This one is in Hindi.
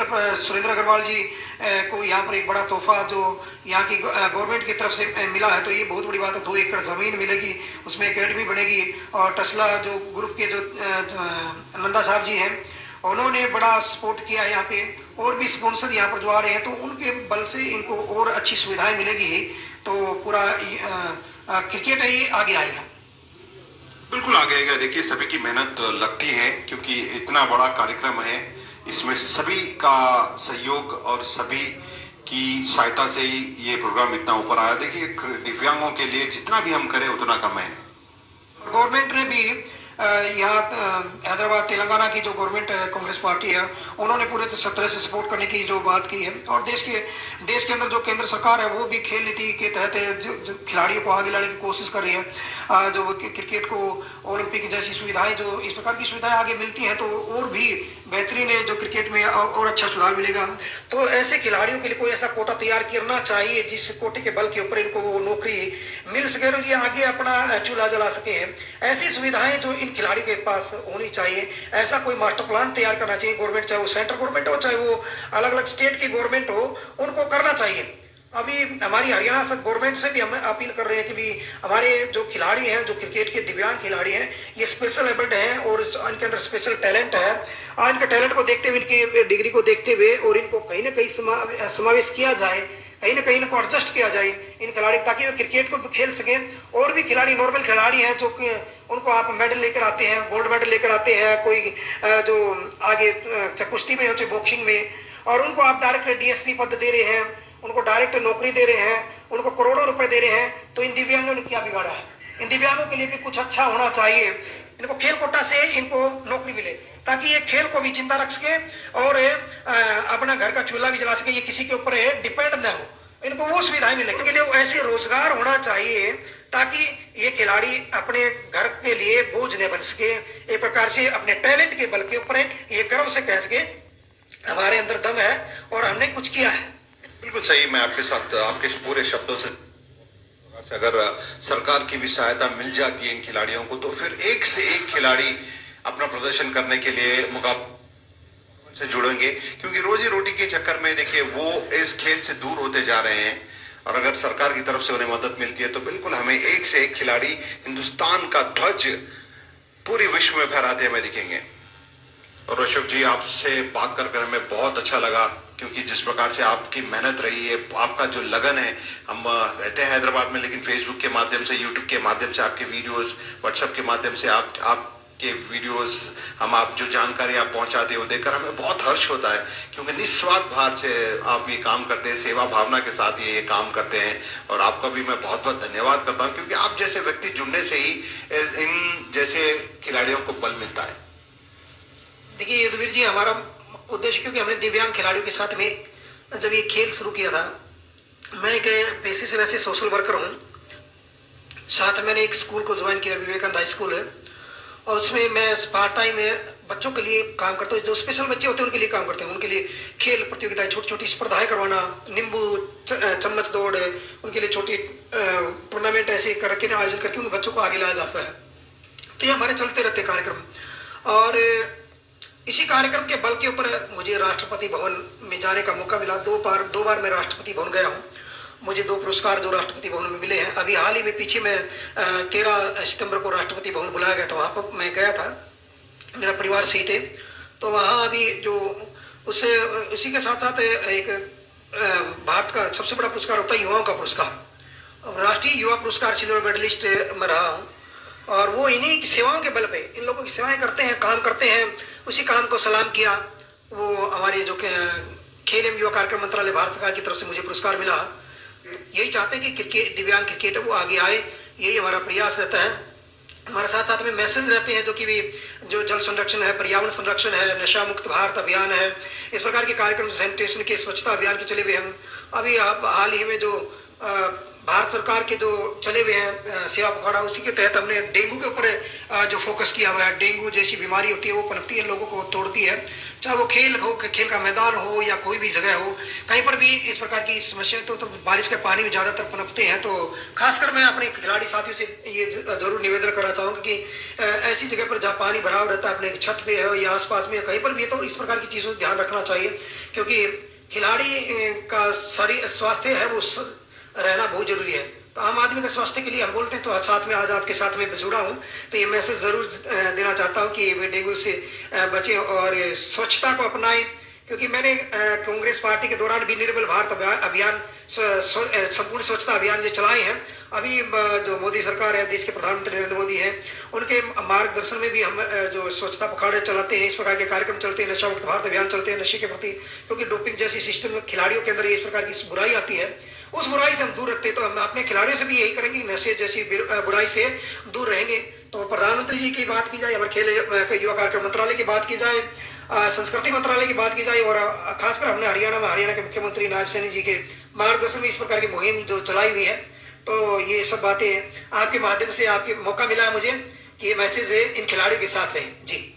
तरफ सुरेंद्र अग्रवाल जी को यहाँ पर एक बड़ा तोहफा जो यहाँ की गवर्नमेंट की तरफ से मिला है, तो ये बहुत बड़ी बात है। 2 एकड़ ज़मीन मिलेगी, उसमें एकेडमी बनेगी, और टेस्ला जो ग्रुप के जो नंदा साहब जी हैं, उन्होंने बड़ा सपोर्ट किया है यहाँ पे। और भी स्पॉन्सर यहाँ पर जो आ रहे हैं, तो उनके बल से इनको और अच्छी सुविधाएं मिलेगी ही, तो पूरा क्रिकेट है ये आगे आएगा। बिल्कुल आगे आएगा। देखिए, सभी की मेहनत लगती है, क्योंकि इतना बड़ा कार्यक्रम है, इसमें सभी का सहयोग और सभी की सहायता से ही ये प्रोग्राम इतना ऊपर आया। देखिए, दिव्यांगों के लिए जितना भी हम करें उतना कम है। गवर्नमेंट ने भी यहाँ हैदराबाद तेलंगाना की जो गवर्नमेंट है, कांग्रेस पार्टी है, उन्होंने पूरे तरह से सपोर्ट करने की जो बात की है। और देश के अंदर जो केंद्र सरकार है, वो भी खेल नीति के तहत जो खिलाड़ियों को आगे लाने की कोशिश कर रही है। जो क्रिकेट को ओलंपिक जैसी सुविधाएं, जो इस प्रकार की सुविधाएं आगे मिलती हैं, तो और भी बेहतरीन है, जो क्रिकेट में और अच्छा सुधार मिलेगा। तो ऐसे खिलाड़ियों के लिए कोई ऐसा कोटा तैयार करना चाहिए जिस कोटे के बल के ऊपर इनको वो नौकरी मिल सके और ये आगे अपना चूल्हा जला सके। ऐसी सुविधाएं जो इन खिलाड़ियों के पास होनी चाहिए, ऐसा कोई मास्टर प्लान तैयार करना चाहिए गवर्नमेंट, चाहे वो सेंट्रल गवर्नमेंट हो, चाहे वो अलग अलग स्टेट की गवर्नमेंट हो, उनको करना चाहिए। अभी हमारी हरियाणा गवर्नमेंट से भी हम अपील कर रहे हैं कि भी हमारे जो खिलाड़ी हैं, जो क्रिकेट के दिव्यांग खिलाड़ी हैं, ये स्पेशल एबल्ड हैं और इनके अंदर स्पेशल टैलेंट है। और इनके टैलेंट को देखते हुए, इनकी डिग्री को देखते हुए, और इनको कहीं ना कहीं समावेश किया जाए, कहीं ना कहीं इनको एडजस्ट किया जाए इन खिलाड़ी, ताकि वे क्रिकेट को खेल सकें। और भी खिलाड़ी, नॉर्मल खिलाड़ी हैं, जो उनको आप मेडल लेकर आते हैं, गोल्ड मेडल लेकर आते हैं, कोई जो आगे कुश्ती में हो, चाहे बॉक्सिंग में, और उनको आप डायरेक्ट डीएसपी पद दे रहे हैं, उनको डायरेक्ट नौकरी दे रहे हैं, उनको करोड़ों रुपए दे रहे हैं। तो इन दिव्यांगों ने क्या बिगाड़ा है? इन दिव्यांगों के लिए भी कुछ अच्छा होना चाहिए। इनको खेल कोटा से इनको नौकरी मिले, ताकि ये खेल को भी जिंदा रख सके और अपना घर का चूल्हा भी जला सके, ये किसी के ऊपर डिपेंड न हो। इनको वो सुविधाएं मिले, इनके लिए ऐसे रोजगार होना चाहिए ताकि ये खिलाड़ी अपने घर के लिए बोझ न बन सके। एक प्रकार से अपने टैलेंट के बल के ऊपर ये गर्व से कह सके हमारे अंदर दम है और हमने कुछ किया है। बिल्कुल सही। मैं आपके साथ आपके पूरे शब्दों से अगर सरकार की भी सहायता मिल जाती है इन खिलाड़ियों को, तो फिर एक से एक खिलाड़ी अपना प्रदर्शन करने के लिए मुकाबले से जुड़ेंगे, क्योंकि रोजी रोटी के चक्कर में देखिए वो इस खेल से दूर होते जा रहे हैं। और अगर सरकार की तरफ से उन्हें मदद मिलती है, तो बिल्कुल हमें एक से एक खिलाड़ी हिंदुस्तान का ध्वज पूरे विश्व में फहराते हमें दिखेंगे। और ऋषभ जी, आपसे बात कर हमें बहुत अच्छा लगा, क्योंकि जिस प्रकार से आपकी मेहनत रही है, आपका जो लगन है, हम रहते हैं हैदराबाद में, लेकिन फेसबुक के माध्यम से, यूट्यूब के माध्यम से आपके वीडियोस, व्हाट्सएप के माध्यम से आपके वीडियोस, आप जो जानकारी आप पहुंचाते हो, देखकर हमें बहुत हर्ष होता है, क्योंकि निस्वार्थ भाव से आप ये काम करते हैं, सेवा भावना के साथ ये काम करते हैं। और आपका भी मैं बहुत बहुत धन्यवाद करता हूँ, क्योंकि आप जैसे व्यक्ति जुड़ने से ही इन जैसे खिलाड़ियों को बल मिलता है। देखिए युद्धवीर जी, हमारा उद्देश्य, क्योंकि हमने दिव्यांग खिलाड़ियों के साथ में जब ये खेल शुरू किया था, मैं एक पेशे से वैसे सोशल वर्कर हूँ, साथ मैंने एक स्कूल को ज्वाइन किया, विवेकानंद हाई स्कूल है, और उसमें मैं पार्ट टाइम में बच्चों के लिए काम करता हूँ। जो स्पेशल बच्चे होते हैं उनके लिए काम करते हैं, उनके लिए खेल प्रतियोगिताएं, छोटी छोटी स्पर्धाएं करवाना, नींबू चम्मच दौड़, उनके लिए छोटी टूर्नामेंट ऐसे करके आयोजन करके उन बच्चों को आगे लाया जाता है। तो ये हमारे चलते रहते कार्यक्रम। और इसी कार्यक्रम के बल के ऊपर मुझे राष्ट्रपति भवन में जाने का मौका मिला। दो बार मैं राष्ट्रपति भवन गया हूँ। मुझे 2 पुरस्कार जो राष्ट्रपति भवन में मिले हैं। अभी हाल ही में पीछे मैं 13 सितंबर को राष्ट्रपति भवन बुलाया गया था, वहाँ पर मैं गया था, मेरा परिवार सही थे। तो वहाँ अभी जो उससे उसी के साथ साथ एक भारत का सबसे बड़ा पुरस्कार होता है युवाओं का पुरस्कार, राष्ट्रीय युवा पुरस्कार सिल्वर मेडलिस्ट में रहा हूँ। और वो इन्हीं की सेवाओं के बल पे, इन लोगों की सेवाएं करते हैं, काम करते हैं, उसी काम को सलाम किया। वो हमारे जो खेल एवं युवा कार्यक्रम मंत्रालय भारत सरकार की तरफ से मुझे पुरस्कार मिला। यही चाहते हैं कि दिव्यांग क्रिकेटर वो आगे आए, यही हमारा प्रयास रहता है। हमारे साथ साथ में मैसेज रहते हैं, जो कि भी जो जल संरक्षण है, पर्यावरण संरक्षण है, नशा मुक्त भारत अभियान है, इस प्रकार के कार्यक्रम, सैनिटेशन के, स्वच्छता अभियान के चले हुए हम। अभी हाल ही में जो भारत सरकार के जो चले हुए हैं सेवा पखवाड़ा, उसी के तहत हमने डेंगू के ऊपर जो फोकस किया हुआ है। डेंगू जैसी बीमारी होती है, वो पनपती है, लोगों को तोड़ती है, चाहे वो खेल हो, खेल का मैदान हो या कोई भी जगह हो, कहीं पर भी इस प्रकार की समस्या तो बारिश के पानी में ज़्यादातर पनपते हैं। तो खासकर मैं अपने खिलाड़ी साथियों से ये जरूर निवेदन करना चाहूँगा कि ऐसी जगह पर जहाँ पानी भरा हुआ रहता है, अपने छत पे है या आसपास में कहीं पर भी है, तो इस प्रकार की चीज़ों का ध्यान रखना चाहिए, क्योंकि खिलाड़ी का शरीर स्वास्थ्य है वो रहना बहुत जरूरी है। तो आम आदमी के स्वास्थ्य के लिए हम बोलते हैं, तो साथ में आज आपके साथ में जुड़ा हूँ, तो ये मैसेज जरूर देना चाहता हूँ कि वे डेंगू से बचें और स्वच्छता को अपनाएं, क्योंकि मैंने कांग्रेस पार्टी के दौरान भी निर्मल भारत अभियान संपूर्ण स्वच्छता अभियान जो चलाए हैं। अभी जो मोदी सरकार है, देश के प्रधानमंत्री नरेंद्र मोदी हैं, उनके मार्गदर्शन में भी हम जो स्वच्छता पखवाड़े चलाते हैं, इस प्रकार के कार्यक्रम चलते हैं, नशा मुक्त भारत अभियान चलते हैं नशे के प्रति, क्योंकि डोपिंग जैसी सिस्टम में खिलाड़ियों के अंदर इस प्रकार की बुराई आती है, उस बुराई से हम दूर रखते हैं। तो हम अपने खिलाड़ियों से भी यही करेंगे कि नशे जैसी बुराई से दूर रहेंगे। तो प्रधानमंत्री जी की बात की जाए, हमारे खेल युवा कार्यक्रम मंत्रालय की बात की जाए, संस्कृति मंत्रालय की बात की जाए, और खासकर हमने हरियाणा के मुख्यमंत्री नायब सैनी जी के मार्गदर्शन में इस प्रकार की मुहिम जो चलाई हुई है। तो ये सब बातें आपके माध्यम से आपके मौका मिला है मुझे कि ये मैसेज इन खिलाड़ियों के साथ रहे। जी।